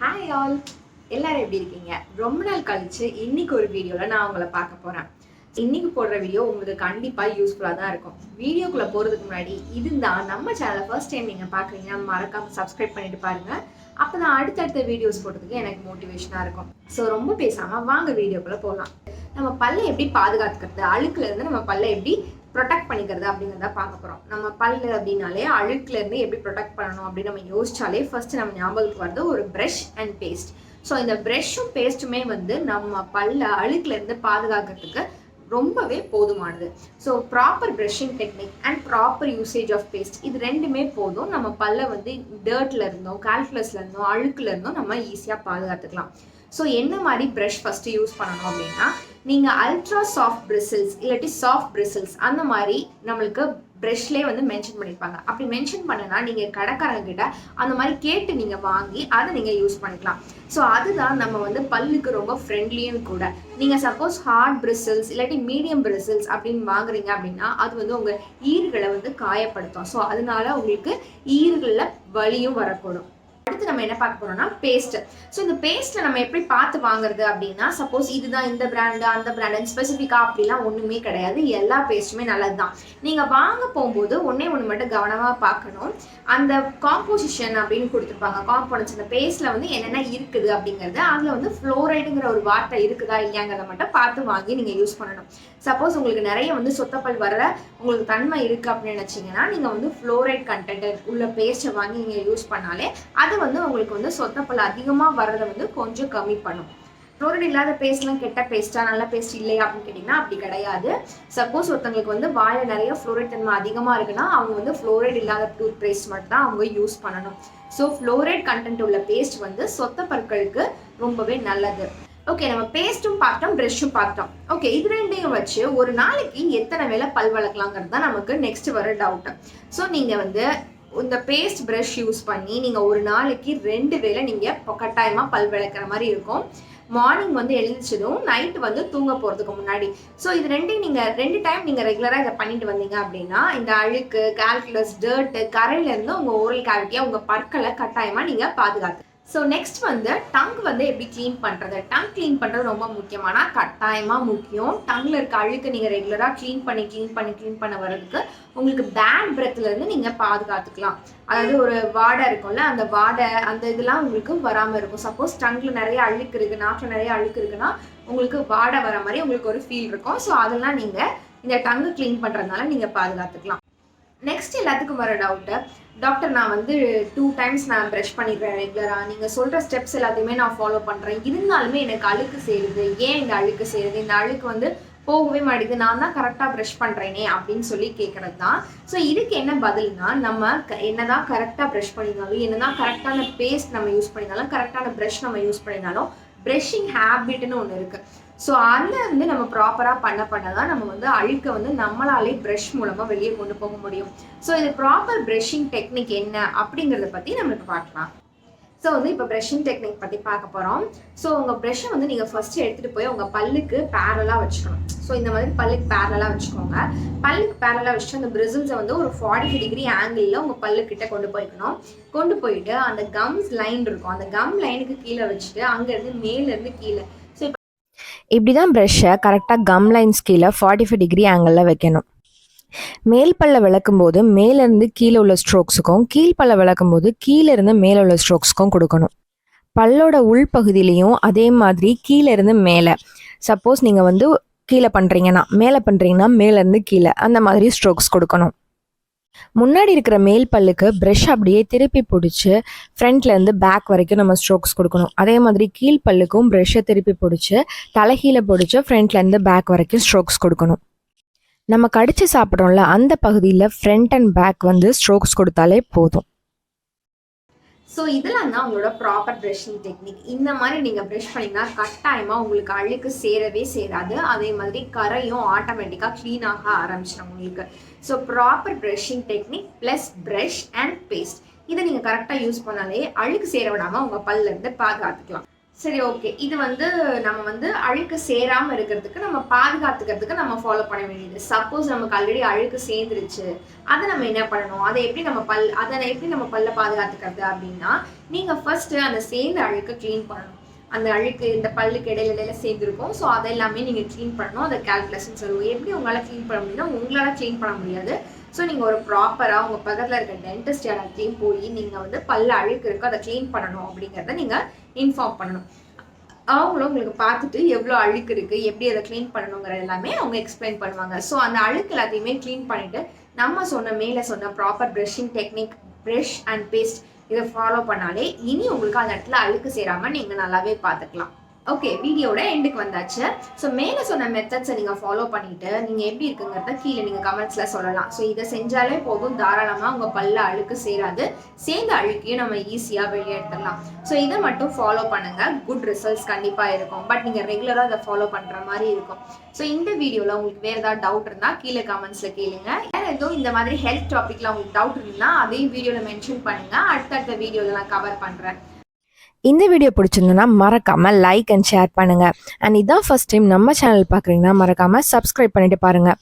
Hi all, எல்லாரும் எப்படி இருக்கீங்க? ரொம்ப நாள் கழிச்சு இன்னைக்கு ஒரு வீடியோல நான் உங்களை பார்க்க போறேன். இன்னைக்கு போடுற வீடியோ உங்களுக்கு கண்டிப்பா யூஸ்ஃபுல்லா தான் இருக்கும். வீடியோக்குள்ள போறதுக்கு முன்னாடி இதுதான் நம்ம சேனலை ஃபர்ஸ்ட் டைம் நீங்க பாக்குறீங்கன்னா மறக்காம சப்ஸ்கிரைப் பண்ணிட்டு பாருங்க. அப்பதான் அடுத்தடுத்த வீடியோஸ் போடுறதுக்கு எனக்கு மோட்டிவேஷனா இருக்கும். ஸோ ரொம்ப பேசாம வாங்க வீடியோக்குள்ள போகலாம். நம்ம பல்லை எப்படி பாதுகாத்துக்கிறது, அழுக்குல இருந்து நம்ம பல்லை எப்படி ப்ரொடெக்ட் பண்ணிக்கிறது அப்படிங்கிறத பார்க்க போறோம். நம்ம பல்லு அப்படின்னாலே அழுக்குல இருந்து எப்படி ப்ரொடெக்ட் பண்ணணும் அப்படின்னு நம்ம யோசிச்சாலே ஃபர்ஸ்ட் நம்ம ஞாபகத்துக்கு வருது ஒரு பிரஷ் அண்ட் பேஸ்ட். ஸோ இந்த பிரஷ்ஷும் பேஸ்ட்டுமே நம்ம பல்ல அழுக்குல இருந்து பாதுகாக்கிறதுக்கு ரொம்பவே போதுமானது. So proper brushing technique and proper usage of paste இது ரெண்டுமே போதும். நம்ம பல்ல டர்ட்ல இருந்தோம், கால்குலஸ்ல இருந்தோம், அழுக்குல இருந்தோம் நம்ம ஈஸியாக பாதுகாத்துக்கலாம். ஸோ என்ன மாதிரி ப்ரஷ் ஃபர்ஸ்ட் யூஸ் பண்ணணும் அப்படின்னா, நீங்கள் அல்ட்ரா சாஃப்ட் பிரிசில்ஸ் இல்லாட்டி சாஃப்ட் பிரிசில்ஸ் அந்த மாதிரி நம்மளுக்கு ப்ரஷ்லேயே மென்ஷன் பண்ணியிருப்பாங்க. அப்படி மென்ஷன் பண்ணனா நீங்கள் கடைக்காரங்க கிட்ட அந்த மாதிரி கேட்டு நீங்கள் வாங்கி அதை நீங்கள் யூஸ் பண்ணிக்கலாம். ஸோ அதுதான் நம்ம பல்லுக்கு ரொம்ப ஃப்ரெண்ட்லியும் கூட. நீங்கள் சப்போஸ் ஹார்ட் பிரிசில்ஸ் இல்லாட்டி மீடியம் பிரிசில்ஸ் அப்படின்னு வாங்குறீங்க அப்படின்னா அது உங்கள் ஈறுகளை காயப்படுத்தும். ஸோ அதனால உங்களுக்கு ஈறுகளில் வலியும் வரக்கூடும். அடுத்து நம்ம என்ன பார்க்க போறோம்னா பேஸ்ட். ஸோ இந்த பேஸ்ட்டை நம்ம எப்படி பார்த்து வாங்குறது அப்படின்னா, சப்போஸ் இதுதான் இந்த பிராண்டு அந்த பிராண்ட் ஸ்பெசிஃபிக்கா அப்படிலாம் ஒண்ணுமே கிடையாது. எல்லா பேஸ்ட்டுமே நல்லது தான். நீங்க வாங்க போகும்போது ஒன்னே ஒன்று மட்டும் கவனமா பார்க்கணும். அந்த காம்போசிஷன் அப்படின்னு கொடுத்துருப்பாங்க, காம்போனன்ட்ஸ் இந்த பேஸ்ட்ல என்னென்ன இருக்குது அப்படிங்கிறது. அதுல ஃப்ளோரைடுங்கிற ஒரு வார்த்தை இருக்குதா இல்லையாங்கிறத மட்டும் பார்த்து வாங்கி நீங்க யூஸ் பண்ணணும். சப்போஸ் உங்களுக்கு நிறைய சொத்தப்பல் வர உங்களுக்கு தன்மை இருக்கு அப்படின்னு நினைச்சீங்கன்னா நீங்க ஃப்ளோரைட் கண்டென்ட் உள்ள பேஸ்ட்டை வாங்கி நீங்க யூஸ் பண்ணாலே அது உங்களுக்கு சொத்தப்பல் அதிகமா வர்றதை கொஞ்சம் கம்மி பண்ணும். ஃப்ளோரைட் இல்லாத பேஸ்ட்லாம் கெட்ட பேஸ்டா நல்ல பேஸ்ட் இல்லையா அப்படின்னு கேட்டீங்கன்னா அப்படி கிடையாது. சப்போஸ் ஒருத்தவங்களுக்கு வாயில நிறைய ஃப்ளோரைட் தன்மை அதிகமா இருக்குன்னா அவங்க ஃப்ளோரைட் இல்லாத டூத் பேஸ்ட் மட்டும் தான் அவங்க யூஸ் பண்ணணும். ஸோ ஃப்ளோரைட் கண்டென்ட் உள்ள பேஸ்ட் சொத்த பற்களுக்கு ரொம்பவே நல்லது. ஓகே, நம்ம பேஸ்ட்டும் பார்த்தோம், ப்ரஷ்ஷும் பார்த்தோம். ஓகே, இது ரெண்டையும் வச்சு ஒரு நாளைக்கு எத்தனை வேளை பல் வளர்க்கலாங்கிறது தான் நமக்கு நெக்ஸ்ட் வர டவுட். ஸோ நீங்க இந்த பேஸ்ட் ப்ரஷ் யூஸ் பண்ணி நீங்க ஒரு நாளைக்கு 2 வேளை நீங்க கட்டாயமா பல் விளக்குற மாதிரி இருக்கும். மார்னிங் எழுந்திரிச்சதும் நைட்டு தூங்க போறதுக்கு முன்னாடி. ஸோ இது ரெண்டையும் நீங்க 2 டைம் நீங்க ரெகுலரா இதை பண்ணிட்டு வந்தீங்க அப்படின்னா இந்த அழுக்கு, கால்குலஸ், டர்ட், கரையில இருந்து உங்க ஓரல் கேவிட்டியா உங்க பற்களை கட்டாயமா நீங்க பாதுகாத்து. ஸோ நெக்ஸ்ட் டங் எப்படி க்ளீன் பண்ணுறது. டங் க்ளீன் பண்ணுறது ரொம்ப முக்கியமான கட்டாயமாக முக்கியம். டங்கில் இருக்க அழுக்கு நீங்கள் ரெகுலராக க்ளீன் பண்ண வர்றதுக்கு உங்களுக்கு பேட் பிரெத்லேருந்து நீங்கள் பாதுகாத்துக்கலாம். அதாவது ஒரு வாடை இருக்கும்ல, அந்த வாடை அந்த இதெல்லாம் உங்களுக்கு வராமல் இருக்கும். சப்போஸ் டங்கில் நிறைய அழுக்கு இருக்குது, நாக்கில் நிறைய அழுக்கு இருக்குன்னா உங்களுக்கு வாடை வர மாதிரி உங்களுக்கு ஒரு ஃபீல் இருக்கும். ஸோ அதெல்லாம் நீங்கள் இந்த டங்கு க்ளீன் பண்ணுறதுனால நீங்கள் பாதுகாத்துக்கலாம். நெக்ஸ்ட் எல்லாத்துக்கும் வர டவுட்டு, டாக்டர் நான் 2 டைம்ஸ் நான் ப்ரஷ் பண்ணிடுறேன் ரெகுலராக, நீங்கள் சொல்கிற ஸ்டெப்ஸ் எல்லாத்தையுமே நான் ஃபாலோ பண்ணுறேன், இருந்தாலுமே எனக்கு அழுக்கு சேருது, ஏன் இந்த அழுக்கு சேருது, இந்த அழுக்கு போகவே மாட்டேங்குது, நான் தான் கரெக்டாக ப்ரஷ் பண்ணுறேனே அப்படின்னு சொல்லி கேட்குறது தான். ஸோ இதுக்கு என்ன பதில்னா, நம்ம என்னதான் கரெக்டாக ப்ரஷ் பண்ணியிருந்தாலும், என்னதான் கரெக்டான பேஸ்ட் நம்ம யூஸ் பண்ணியிருந்தாலும், கரெக்டான ப்ரஷ் நம்ம யூஸ் பண்ணியிருந்தாலும் ப்ரஷிங் ஹேபிட்னு ஒன்று இருக்குது. ஸோ அதில் நம்ம ப்ராப்பராக பண்ணதான் நம்ம அழுக்க நம்மளாலே ப்ரஷ் மூலமாக வெளியே கொண்டு போக முடியும். ஸோ இது ப்ராப்பர் ப்ரஷிங் டெக்னிக் என்ன அப்படிங்கிறத பற்றி நம்மளுக்கு பார்க்கலாம். ஸோ இப்போ ப்ரஷிங் டெக்னிக் பற்றி பார்க்க போகிறோம். ஸோ உங்கள் ப்ரஷ்ஷை நீங்கள் ஃபஸ்ட்டு எடுத்துகிட்டு போய் உங்கள் பல்லுக்கு பேரலாக வச்சுக்கணும். ஸோ இந்த மாதிரி பல்லுக்கு பேரலாக வச்சுக்கோங்க. பல்லுக்கு பேரலாக வச்சுட்டு அந்த பிரிசில்ஸை ஒரு 45 டிகிரி ஆங்கிளில் உங்கள் பல்லுக்கிட்ட கொண்டு போய்க்கணும். கொண்டு போயிட்டு அந்த கம்ஸ் லைன் இருக்கும், அந்த கம் லைனுக்கு கீழே வச்சுட்டு அங்கேருந்து மேலேருந்து கீழே இப்படி தான் ப்ரஷ்ஷை கரெக்டாக கம் லைன்ஸ் கீழே 45 டிகிரி ஆங்கிளில் வைக்கணும். மேல் பல்ல விளக்கும் போது மேலேருந்து கீழே உள்ள ஸ்ட்ரோக்ஸுக்கும், கீழ் பல்ல விளக்கும் போது கீழே இருந்து மேலே உள்ள ஸ்ட்ரோக்ஸுக்கும் கொடுக்கணும். பல்லோட உள்பகுதியிலையும் அதே மாதிரி கீழே இருந்து மேலே, சப்போஸ் நீங்கள் கீழே பண்ணுறீங்கன்னா மேலே பண்ணுறீங்கன்னா மேலேருந்து கீழே அந்த மாதிரி ஸ்ட்ரோக்ஸ் கொடுக்கணும். முன்னாடி இருக்கிற மேல் பல்லுக்கு ப்ரஷ் அப்படியே திருப்பி பிடிச்சி ஃப்ரண்ட்லேருந்து பேக் வரைக்கும் நம்ம ஸ்ட்ரோக்ஸ் கொடுக்கணும். அதே மாதிரி கீழ் பல்லுக்கும் ப்ரஷ்ஷை திருப்பி பிடிச்சி தலைகீழே பிடிச்சி ஃப்ரண்ட்லேருந்து பேக் வரைக்கும் ஸ்ட்ரோக்ஸ் கொடுக்கணும். நம்ம கடிச்சு சாப்பிட்றோம்ல அந்த பகுதியில் ஃப்ரண்ட் அண்ட் பேக் ஸ்ட்ரோக்ஸ் கொடுத்தாலே போதும். ஸோ இதெல்லாம் தான் உங்களோட ப்ராப்பர் ப்ரஷிங் டெக்னிக். இந்த மாதிரி நீங்கள் ப்ரஷ் பண்ணிங்கன்னா கட்டாயமாக உங்களுக்கு அழுக்கு சேரவே சேராது. அதே மாதிரி கரையும் ஆட்டோமேட்டிக்காக க்ளீன் ஆக ஆரம்பிச்சிடும் உங்களுக்கு. So proper brushing technique plus brush and paste இதை நீங்கள் கரெக்டாக யூஸ் பண்ணாலே அழுக்கு சேர விடாமல் உங்கள் பல்லேருந்து பாதுகாத்துக்கலாம். சரி, ஓகே. இது வந்து நம்ம வந்து அழுக்கு சேராம இருக்கிறதுக்கு, நம்ம பாதுகாத்துக்கிறதுக்கு நம்ம ஃபாலோ பண்ண வேண்டியது. சப்போஸ் நமக்கு ஆல்ரெடி அழுக்கு சேர்ந்துருச்சு, அத நம்ம என்ன பண்ணணும்? அத எப்படி நம்ம பல்ல பாதுகாத்துக்கிறது அப்டின்னா, நீங்க ஃபர்ஸ்ட்டு அந்த சேர்ந்த அழுக்க கிளீன் பண்ணணும். அந்த அழுக்கு இந்த பல்லுக்கு இடையில இடையில சேர்ந்திருக்கும். ஸோ அத எல்லாமே நீங்க கிளீன் பண்ணணும். அத கால்குலேஷன் சொல்லுவோம். எப்படி உங்களால கிளீன் பண்ண முடியும்னா, உங்களால கிளீன் பண்ண முடியாது. ஸோ நீங்க ஒரு ப்ராப்பரா உங்க பக்கத்துல இருக்க டென்டிஸ்ட் யாராச்சும் போய் நீங்க வந்து பல்ல அழுக்கு இருக்கு, அத கிளீன் பண்ணணும் அப்படிங்கிறத நீங்க இன்ஃபார்ம் பண்ணணும். அவங்களும் உங்களுக்கு பார்த்துட்டு எவ்வளோ அழுக்கு இருக்கு, எப்படி அதை கிளீன் பண்ணணுங்கிறது எல்லாமே அவங்க எக்ஸ்பிளைன் பண்ணுவாங்க. ஸோ அந்த அழுக்கு எல்லாத்தையுமே கிளீன் பண்ணிட்டு, நம்ம மேல சொன்ன proper brushing technique, brush and paste இதை ஃபாலோ பண்ணாலே இனி உங்களுக்கு அந்த இடத்துல அழுக்கு சேராம நீங்க நல்லாவே பார்த்துக்கலாம். ஓகே, வீடியோட எண்டுக்கு வந்தாச்சு. ஸோ மேலே சொன்ன மெத்தட்ஸை நீங்கள் ஃபாலோ பண்ணிட்டு நீங்கள் எப்படி இருக்குங்கிறத கீழே நீங்கள் கமெண்ட்ஸில் சொல்லலாம். ஸோ இதை செஞ்சாலே போதும், தாராளமாக உங்கள் பல்ல அழுக்கு சேராது, சேர்ந்த அழுக்கையும் நம்ம ஈஸியாக வெளியே எடுத்துடலாம். ஸோ இதை மட்டும் ஃபாலோ பண்ணுங்க, குட் ரிசல்ட்ஸ் கண்டிப்பாக இருக்கும். பட் நீங்கள் ரெகுலராக அதை ஃபாலோ பண்ணுற மாதிரி இருக்கும். ஸோ இந்த வீடியோவில் உங்களுக்கு வேறு ஏதாவது டவுட் இருந்தால் கீழே கமெண்ட்ஸில் கேளுங்க. வேறு எதுவும் இந்த மாதிரி ஹெல்த் டாப்பிக்கில் உங்களுக்கு டவுட் இருந்தால் அதையும் வீடியோவில் மென்ஷன் பண்ணுங்கள். அடுத்தடுத்த வீடியோவில் நான் கவர் பண்ணுறேன். இந்த வீடியோ பிடிச்சிருந்ததுன்னா மறக்காமல் லைக் அண்ட் ஷேர் பண்ணுங்கள். அண்ட் இதான் ஃபர்ஸ்ட் டைம் நம்ம சேனல் பார்க்குறீங்கன்னா மறக்காமல் சப்ஸ்கிரைப் பண்ணிட்டு பாருங்கள்.